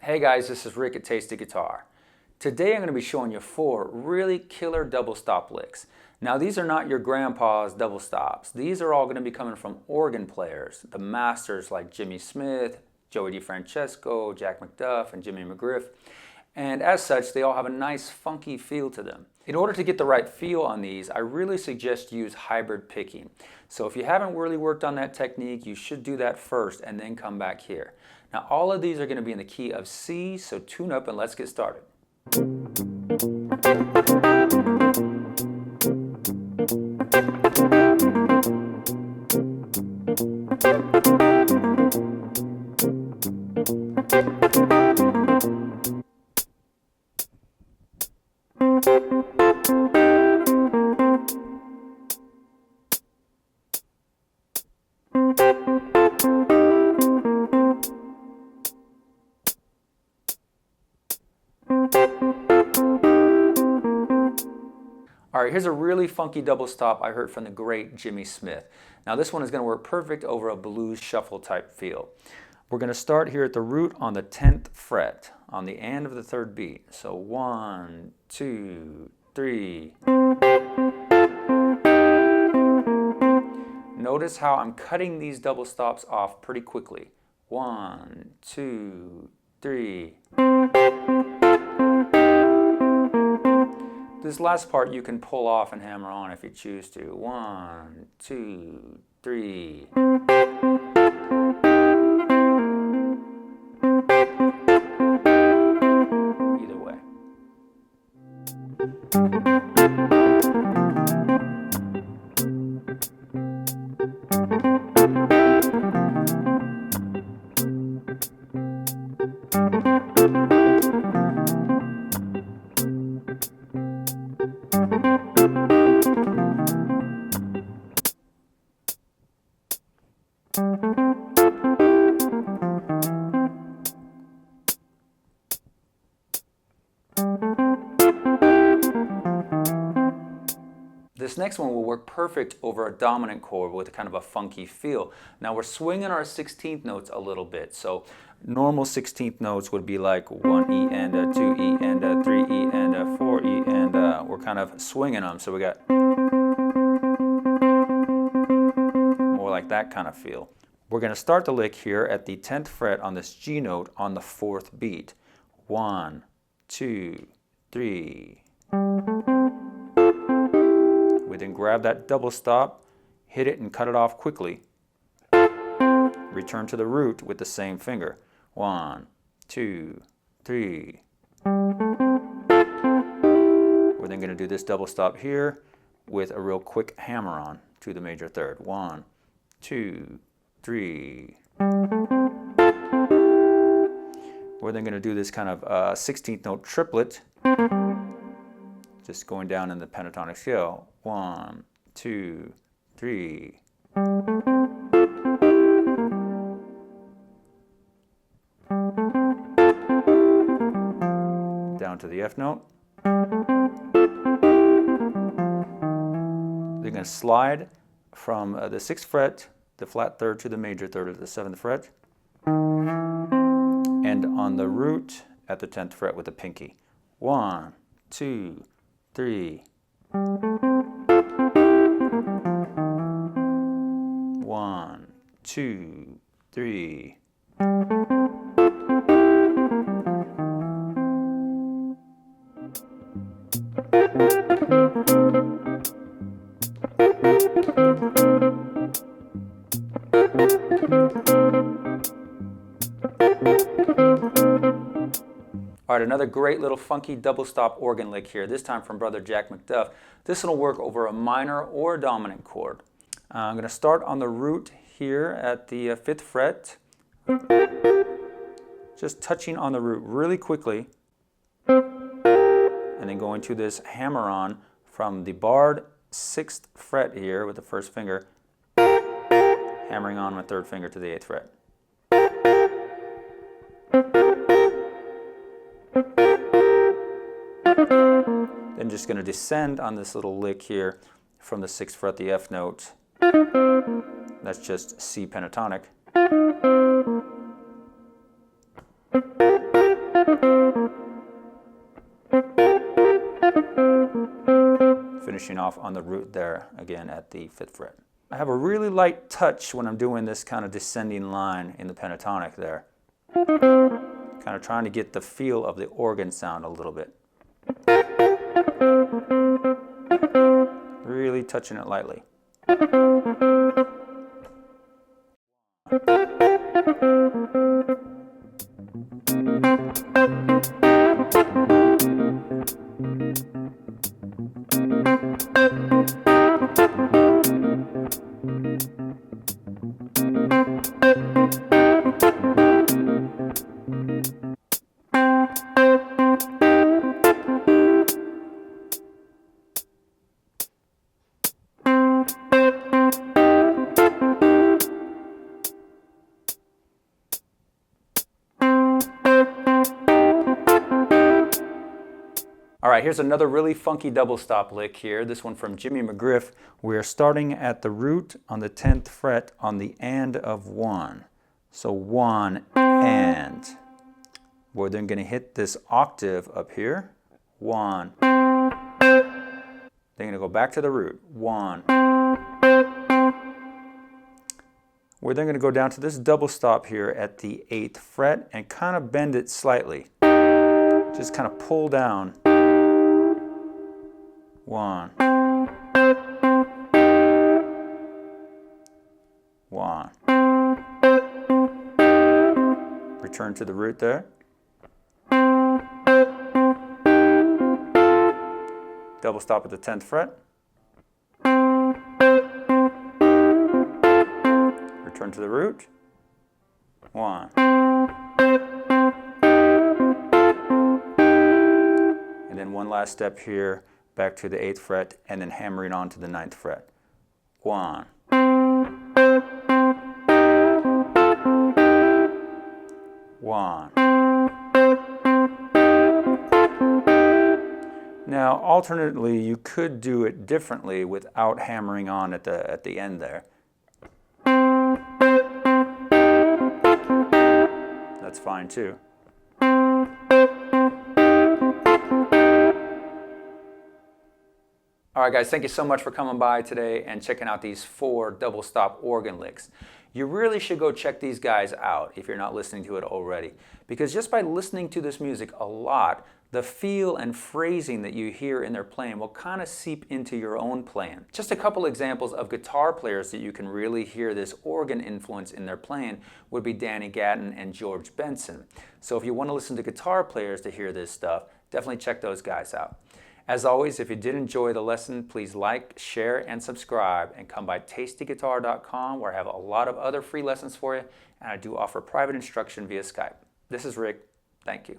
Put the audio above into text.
Hey guys, this is Rick at Tasty Guitar. Today I'm going to be showing you 4 really killer double stop licks. Now these are not your grandpa's double stops. These are all going to be coming from organ players, the masters like Jimmy Smith, Joey DeFrancesco, Jack McDuff, and Jimmy McGriff. And as such, they all have a nice funky feel to them. In order to get the right feel on these, I really suggest you use hybrid picking. So if you haven't really worked on that technique, you should do that first and then come back here. Now all of these are going to be in the key of C, so tune up and let's get started. Alright, here's a really funky double stop I heard from the great Jimmy Smith. Now this one is going to work perfect over a blues shuffle type feel. We're going to start here at the root on the 10th fret, on the end of the 3rd beat. So 1, 2, 3. Notice how I'm cutting these double stops off pretty quickly. 1, 2, 3. This last part you can pull off and hammer on if you choose to. 1, 2, 3. Either way. This next one will work perfect over a dominant chord with kind of a funky feel. Now we're swinging our 16th notes a little bit. So normal 16th notes would be like 1 E and a 2 E and a 3 E and a 4 E and we're kind of swinging them. So we got more like that kind of feel. We're going to start the lick here at the 10th fret on this G note on the 4th beat. 1, 2, 3. We then grab that double stop, hit it and cut it off quickly. Return to the root with the same finger. 1, 2, 3. We're then going to do this double stop here with a real quick hammer on to the major 3rd. 1, 2, 3. We're then going to do this kind of 16th note triplet, just going down in the pentatonic scale. 1, 2, 3. Down to the F note. They're going to slide from the 6th fret, the flat 3rd, to the major 3rd of the 7th fret. And on the root at the 10th fret with the pinky. 1, 2, 3. 1, 2, 3. All right, another great little funky double stop organ lick here, this time from brother Jack McDuff. This will work over a minor or dominant chord. I'm going to start on the root here at the 5th fret, just touching on the root really quickly, and then going to this hammer on from the barred 6th fret here with the 1st finger, hammering on my 3rd finger to the 8th fret. Then just going to descend on this little lick here from the 6th fret, the F note. That's just C pentatonic. finishing off on the root there again at the 5th fret. I have a really light touch when I'm doing this kind of descending line in the pentatonic there. Kind of trying to get the feel of the organ sound a little bit. Really touching it lightly. All right, here's another really funky double stop lick here. This one from Jimmy McGriff. We're starting at the root on the 10th fret on the and of 1. So 1 and. We're then going to hit this octave up here. 1. Then going to go back to the root. 1. We're then going to go down to this double stop here at the 8th fret and kind of bend it slightly. Just kind of pull down. 1. 1. Return to the root there. Double stop at the 10th fret. Return to the root. 1. And then one last step here, back to the 8th fret, and then hammering on to the 9th fret. 1. 1. Now, alternately, you could do it differently without hammering on at the end there. That's fine too. All right, guys, thank you so much for coming by today and checking out these 4 double stop organ licks. You really should go check these guys out if you're not listening to it already, because just by listening to this music a lot, the feel and phrasing that you hear in their playing will kind of seep into your own playing. Just a couple examples of guitar players that you can really hear this organ influence in their playing would be Danny Gatton and George Benson. So if you want to listen to guitar players to hear this stuff, definitely check those guys out. As always, if you did enjoy the lesson, please like, share, and subscribe, and come by TastyGuitar.com where I have a lot of other free lessons for you, and I do offer private instruction via Skype. This is Rick. Thank you.